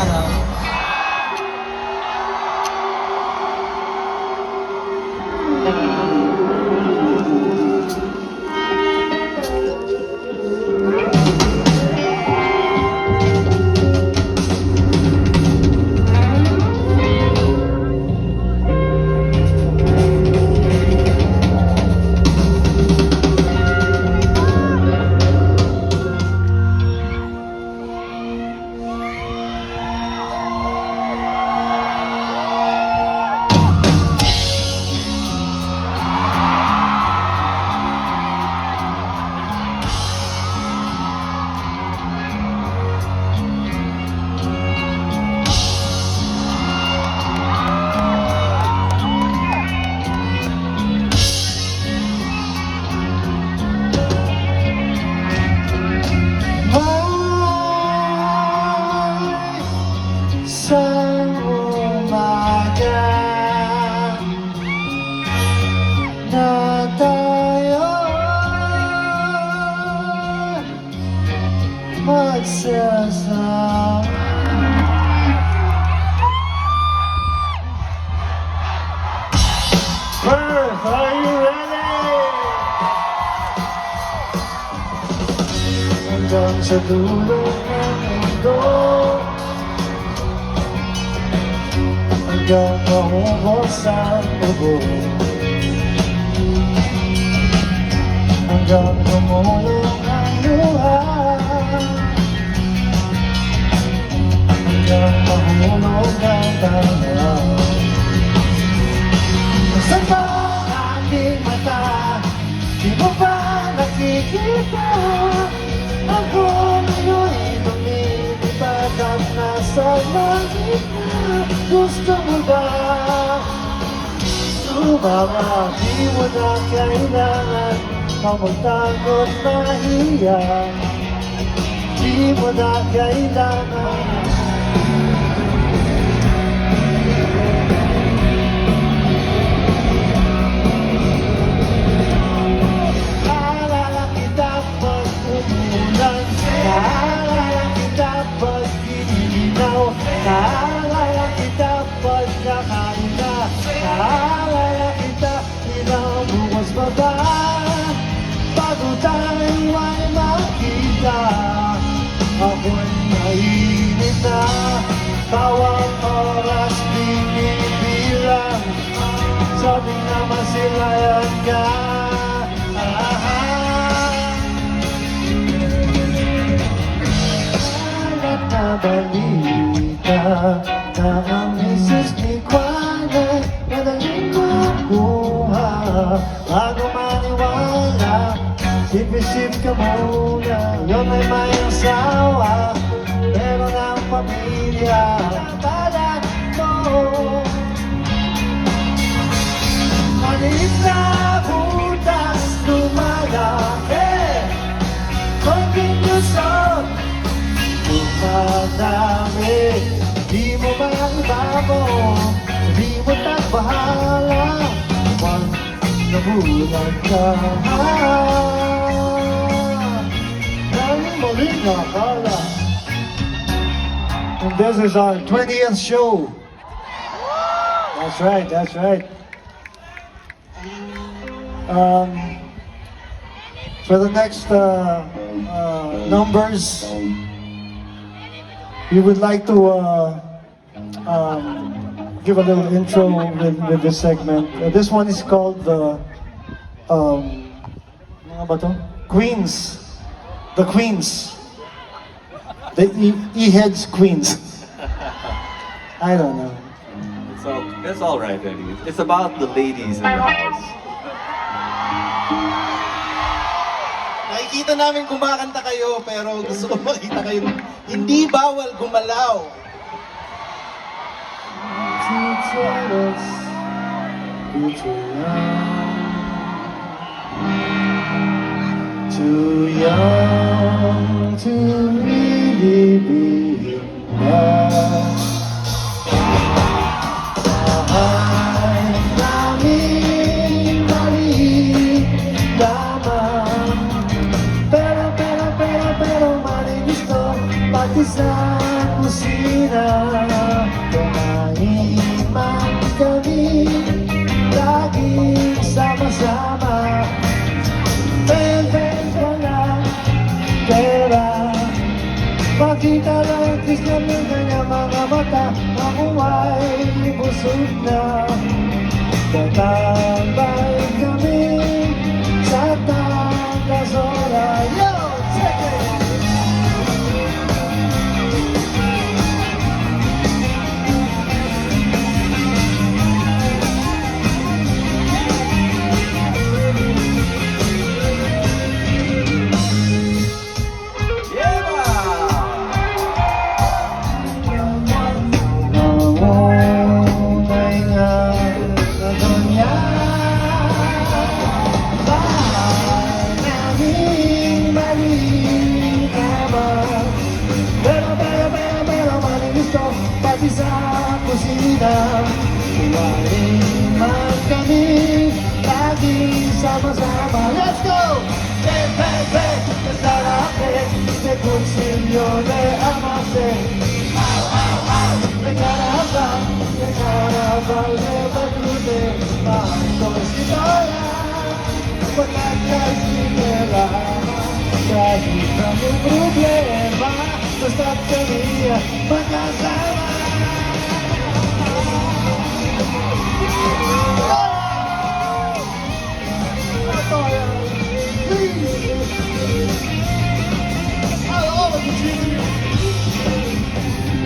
ano? Isang umaga na tayo magsasama. Perth, are you ready? Hanggang sa dulo ng mundo, hanggang mahubos ang ubo, hanggang tumulong ang luha, hanggang mahulog ang tanaw. Nasaan ba ang aking mata? Di mo ba nakikita? Ako ngayon'y lumilipad at nasa langit na. Gusto mo ba sumama? Di mo na kailangan magtakot na hiya. Di mo na kailangan naalala kita pag umulan, naalala kita pag ginilinaw, naalala kita pag nakain na, naalala kita ilang bukas pa ba bago tayo ay makita. Ako'y mainit na, bawat oras binibilang, sabi na masilayan ka. Alat na balita na ang misis ni Juan ay madaling makuha. Bago maniwala, sip-isip ka muna. Yun ay may asawa, meron ang pamilya. Balat mo, maliit na butas lumalaki, konting lusot dumadami. Di mo ba iba mo, di mo tagbahala, pag nabulag ka. Dahil mo rin nakala. And this is our 20th show. That's right, that's right. For the next numbers, we would like to give a little intro with this segment. This one is called the ano ba to? Queens. The Queens. The E-Heads Queens. I don't know. So it's all right, anyways. It's about the ladies in the house. Nakikita namin kumakanta kayo, pero gusto ko makita kayo hindi bawal gumalaw. Too young to really be in love. Mahal namin mali lamang, pero mali gusto pati sa kusina. Kumain man kami, laging sama-sama. Bentes walang pera, makita lang tis namin kanya mga mata. Ako ay busog na, tatambay kami sa Tangasora. Yo! Check it! Maunay nga na dunya, bahay naming malinawan. Pero malinis to, pati sa kusina. Kumain man kami, laging sama-sama. Let's go! Bang, bang, bang, masarap eh. De consiglio de amarte. De carnaval de battute. Ma dove si torna? Quella che si verrà. Dai, non un problema. Questa teoria, ma casa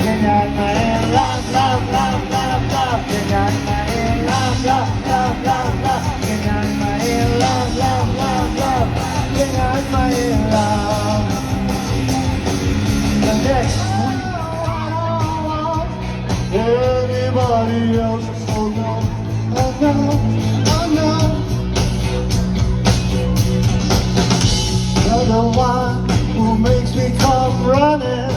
ganyan na rin, love, love, love, love, love. Ganyan na rin, love, love, love, love, love. Ganyan na rin, love, love, love, love. Ganyan na rin, love. The next. Anybody else is so young. Oh no, oh no. You're the one who makes me come running.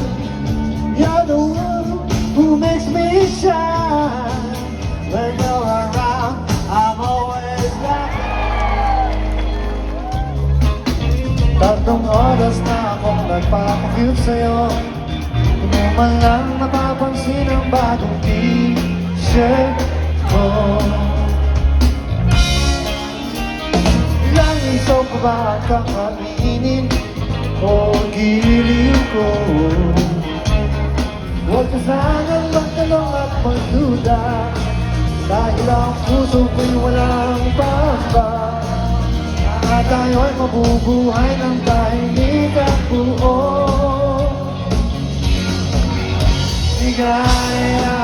You're the one who makes me shine. When you're around, I'm always laughing. Tatlong oras na akong nagpapakyut sa'yo. Hindi mo man lang napapansin ang bagong t-shirt ko. Ilang isaw pa ba ang kakainin o giliw ko? Huwag ka sanang magtanong at magduda, dahil ang puso ko'y walang pamba. At tayo'y mabubuhay ng tahimik at buo. Ligaya.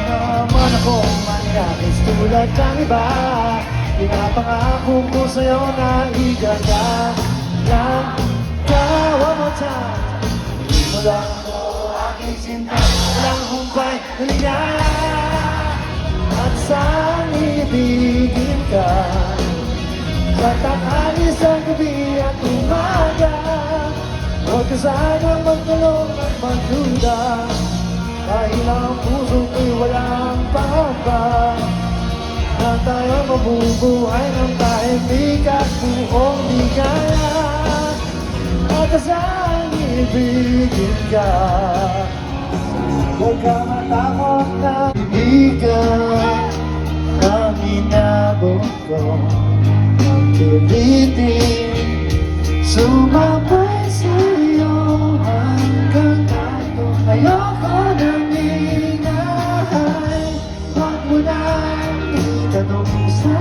Naman akong mangyakis tulad ng iba. Pinapangako ko sa'yo na igaya lang ka one more time. Hindi mo lang ako aking sinta, walang humpay na ligaya. At saan ibigin ka, sa tanghali, sa gabi at umaga. Huwag ka sanang magtanong at magduda, dahil ang puso ko'y walang pangamba. Na tayo mabubuhay ng tahimik at buong ligaya. At saan ibigin ka, huwag ka matakot na ibigan ang inabot ko. Pilitin sumabay sa'yo hanggang tayo. Ayoko nang hinahay, huwag mo nang itanong sa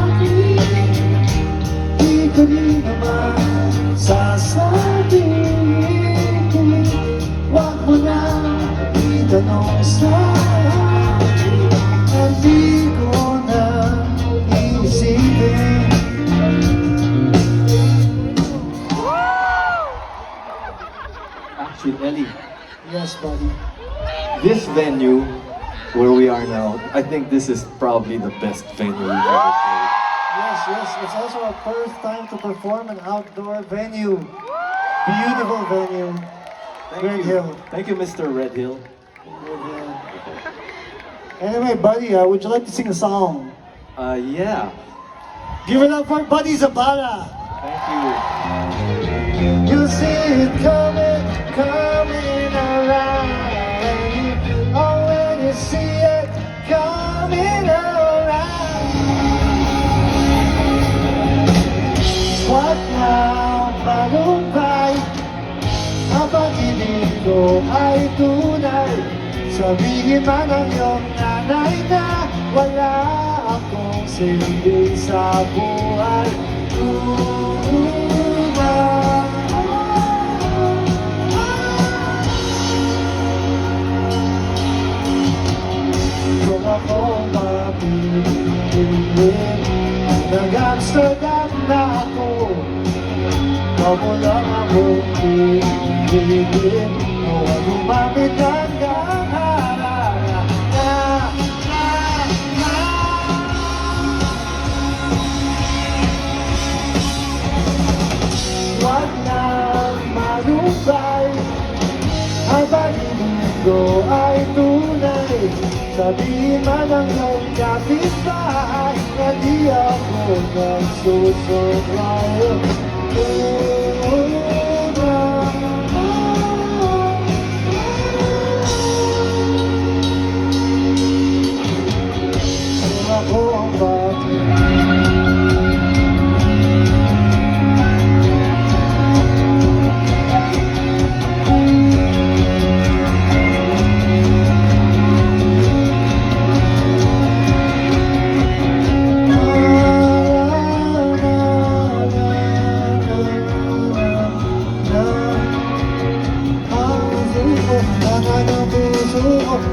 akin. Di ko rin naman sasabihin, huwag mo nang itanong sa akin. Hindi ko na isipin. Actually, Ellie, Yes, buddy. this venue where we are now, I think this is probably the best venue we've ever played. Yes, yes. It's also our first time to perform an outdoor venue. Beautiful venue. Thank Red you. Hill. Thank you, Mr. Red Hill. Red Hill. Anyway, buddy, would you like to sing a song? Yeah. Give it up for Buddy Zapata. Thank you. You see it coming, coming around. Oh, when you see it coming around. What now, malupay? Ang pag-ibig ko ay tunay. Sabihin man ng iyong nanay na wala akong silbi sa buhay. Kung ako mapipiliin, nag-Amsterdam na ako. Ikaw mo lang akong pipiliin. O lumapit hanggang harara na. Huwag na malupay, ang pag-ibig ko ay tunay. Sabihin man ang iyong kapitbahay na di ako nagsusuklay. Kung ako ang bakit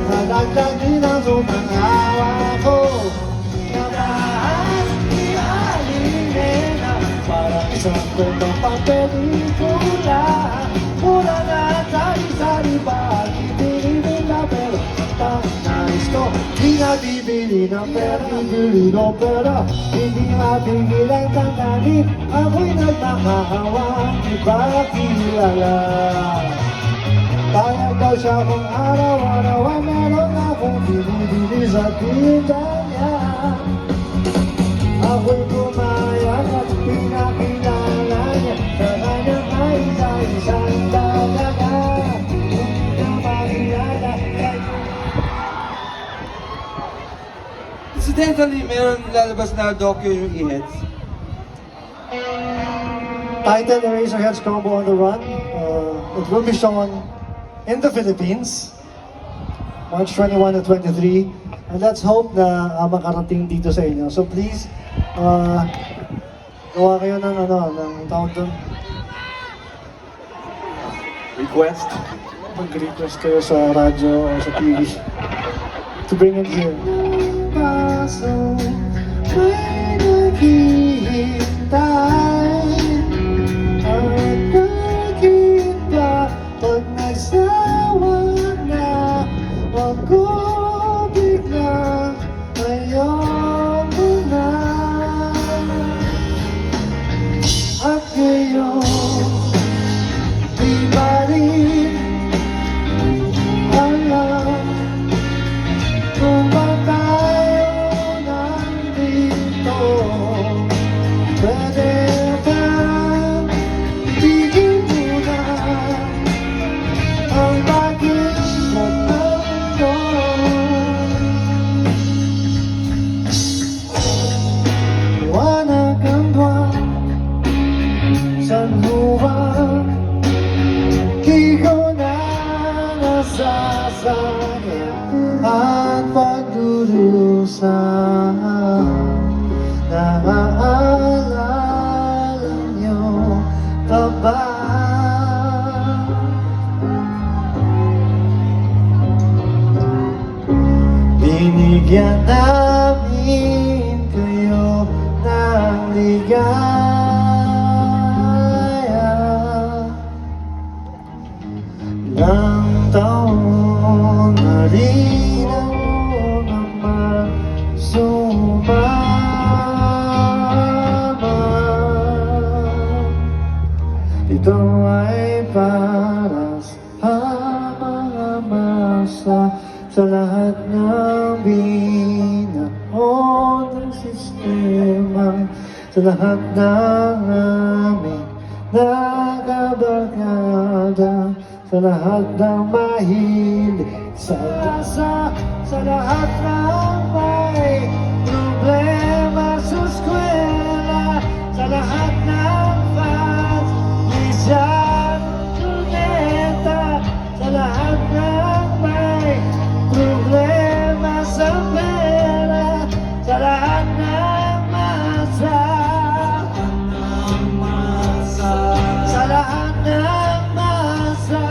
nalagdag din ang sumangawa ko. Nabaan ni Alinena, parang isang kwentong pampelikula. Mura na sari-sari ba, ibinibig na pero ang nais ko. Di nga bibili ng pera, bibili ng pera. Hindi mapigil ang tanggalin, ako'y nagmakahawa, di ba kilala? Payag daw siya kung araw-araw ay meron akong binibili sa tinda niya. Ako'y pumayag at pinakilala niya sa kanyang ay isa-isang talaga. Hindi na makilala Incidentally, meron lalabas na docu yung E-Heads. titled Eraserheads Combo on the Run. It will be shown in the Philippines, March 21 to 23. And let's hope na makarating dito sa inyo. So please, gawa kayo ng tawag doon. Request. Mag-request kayo sa radyo o sa TV to bring it here. Paso, may naghihintay at nakita pag nagsawa na ako bigla ayoko na at ngayon di ba rin alam kung ba tayo nandito. Pwede bang tigil mo na ang pag-isip ko? Liwanag ang buwan sa luwag, di ko na nasasayang at pagdurusa. Naaalala niyo pa ba? Binigyan namin kayo ng ligaya. Ilang taon na rin ako naman sumama. Ito ay para sa mga masa, sa lahat ng sa lahat ng aming nakabarkada, sa lahat ng mahilig sa asa, sa lahat ng may problema sa eskwela, sa lahat ng fans ni John Cuneta, sa lahat ng may problema sa pera, sa lahat ng masa, sa lahat ng masa,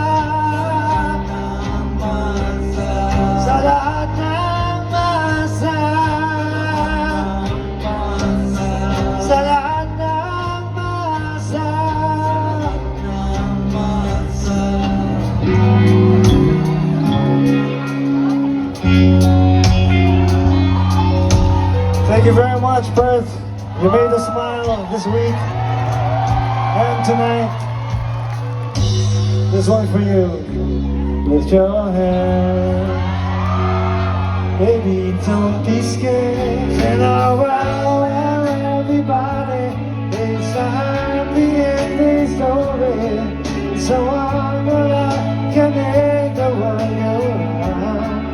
sa lahat ng masa, sa lahat ng masa. Thank you very much, Perth. You made us smile this week and tonight. This one for you. Lift your hand. Baby, don't be scared. And around everybody is a happy ending story. Someone that can make the world go round.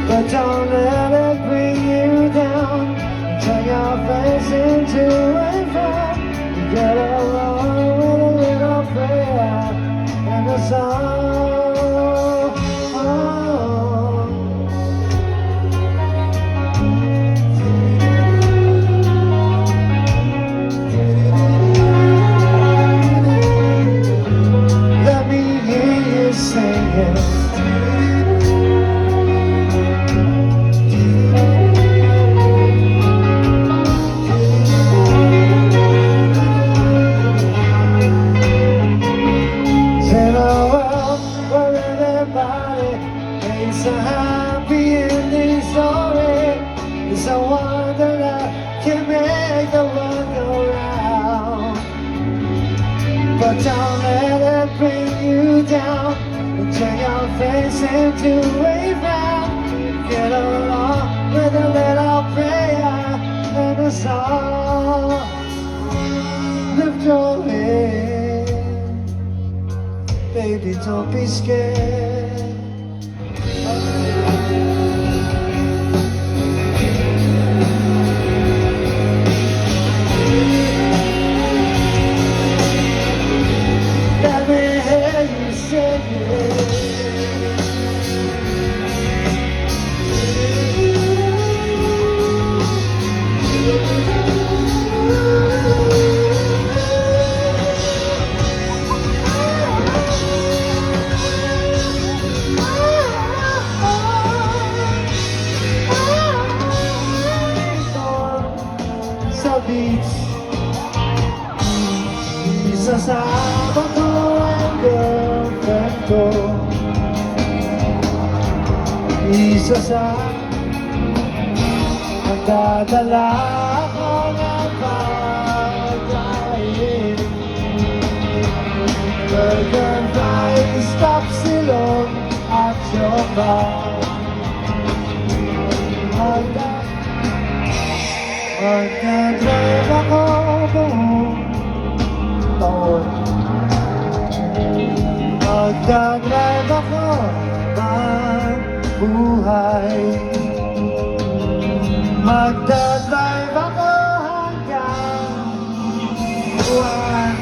But don't let it bring you down. Turn your face into a frown. Get along with a little prayer and a song. Let me hear you sing it. In a world where everybody makes a happy ending story, it's a wonder that can make the world go round. But don't let it bring you down and turn your face into a frown. Get along with a little prayer and a song. Lift your head. Baby, don't be scared. Let me hear you sing it. Sa beach, isasama ko ang girlfriend ko. Ang dadala ko ng pagkain. Burger, fries, stop silong at siopaw. Magdadrive ako buong taon. Magdadrive ako ang buhay. Magdadrive ako hanggang buwan.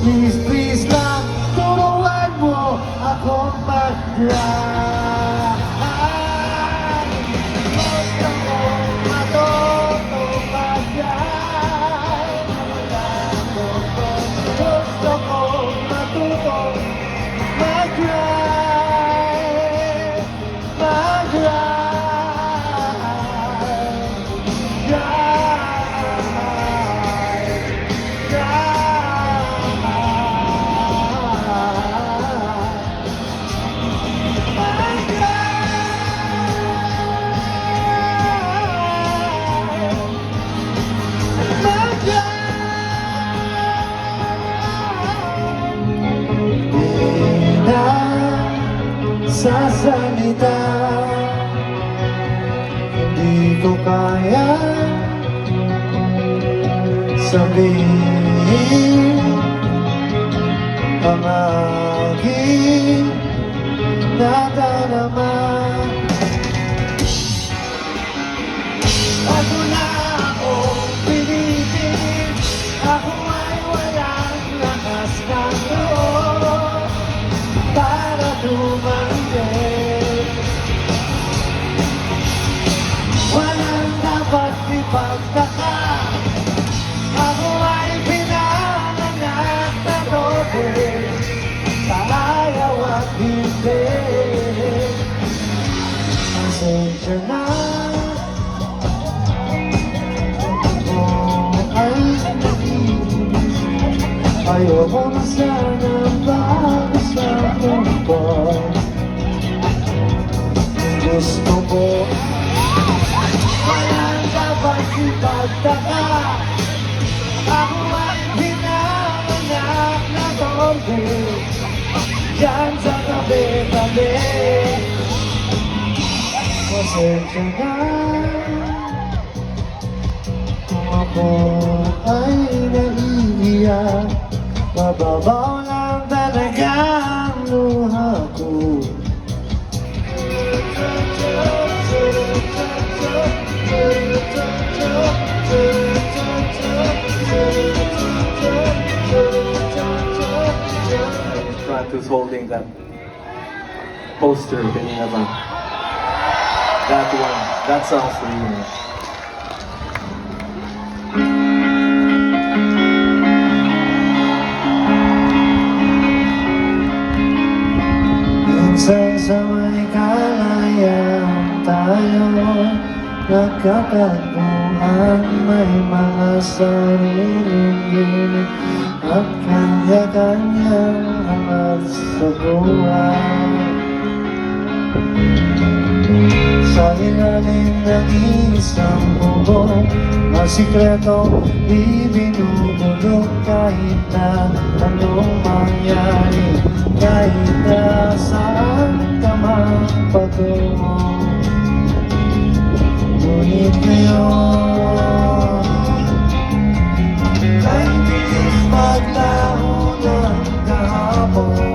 Please, please lang, turuan mo akong mag-drive. Gusto ko matuto mag-drive, sa salita, hindi ko kaya sabihin ang aking nadarama. Ako na ako pinipilit, ako ay walang lakas ng loob para tumangkin. Walang dapat ipagtaka, ako ay pinanganak na doble, sa ayaw at hindi. Pasensya na, ako ay naiinis. Ayoko na sana pag-usapan pa. Gusto ko walang dapat ipagtaka, ako ay pinanganak na doble, diyan sa tabi-tabi. Pasensya na kung ako ay naiiyak, mababaw lang talaga ang luha ko. Front who's holding that poster kanina ba? That one. That song's for you. Man. Minsan sa may kalayaan tayo nagkatagpuan, may mga sariling gimmick at kanya-kanyang hangat sa buhay. Sa ilalim ng isang bubong, ang sikreto di binubulong, kahit na anong mangyari, kahit na saan ka man patungo. Ngunit ngayon ay bilis maglaho ng kahapon.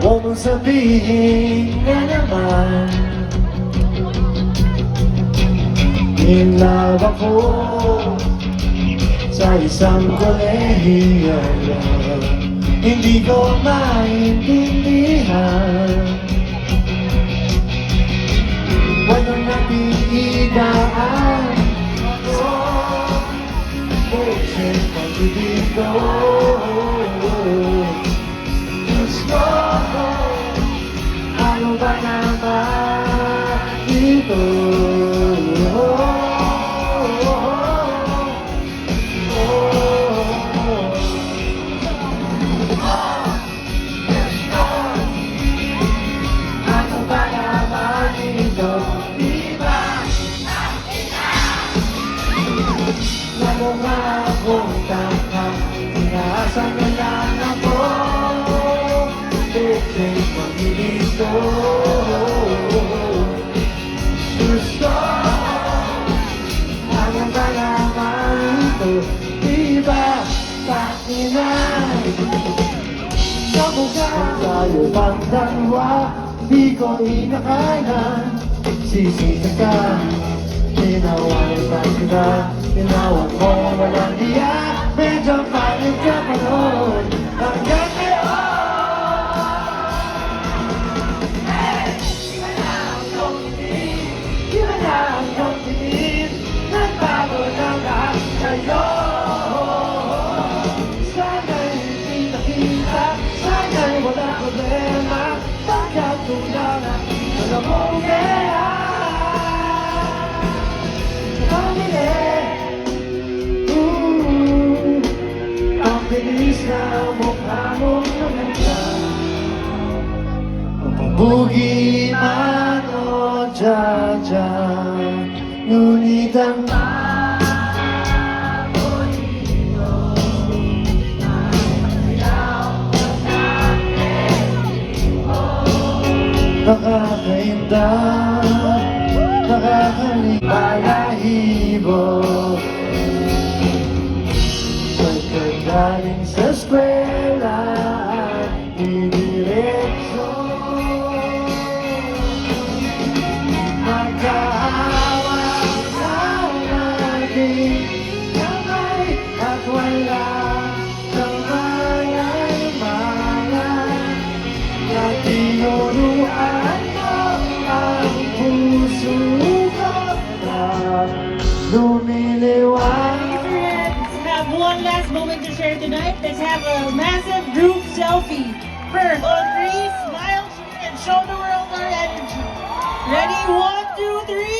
Huwag mong sabihin na naman in-love ako sa isang kolehiyo. Hindi ko maintindihan, walang napiidaan. Buksay pag-ibig ko, gusto ko, ano ba naman ito? Ano ba naman ito? Di ba namumha akong tangka, inaasam na lang ako. Buksay pag-ibig ko, gusto, ano ba naman ito? Di ba pakinan sa mukha tayo bang dalawa? Di ko inakalan, sisita ka, tinawan ba kita? Tinawag mo walang diya, medyo palit ka pa noon. Hanggang ngayon nagbago na lahat kayo. Sana'y hindi nakita, sana'y wala problema, pagkatulangan alam mo kaya pamili. Ang bilis na mukha mong namanda, mapabugi man o magtsatsa. Ngunit ang nakakainda, nakakalimbalahibo. Pagkagaling sa eskwela at didiretso, magkaawa sa laging kamay at wala kang mayan-mayan na tinuruan mo ang puso ko na lumiliwanag. Let's have one last moment to share tonight. Let's have a massive group selfie. First, on three, smile and show the world our energy. Ready? 1, 2, 3.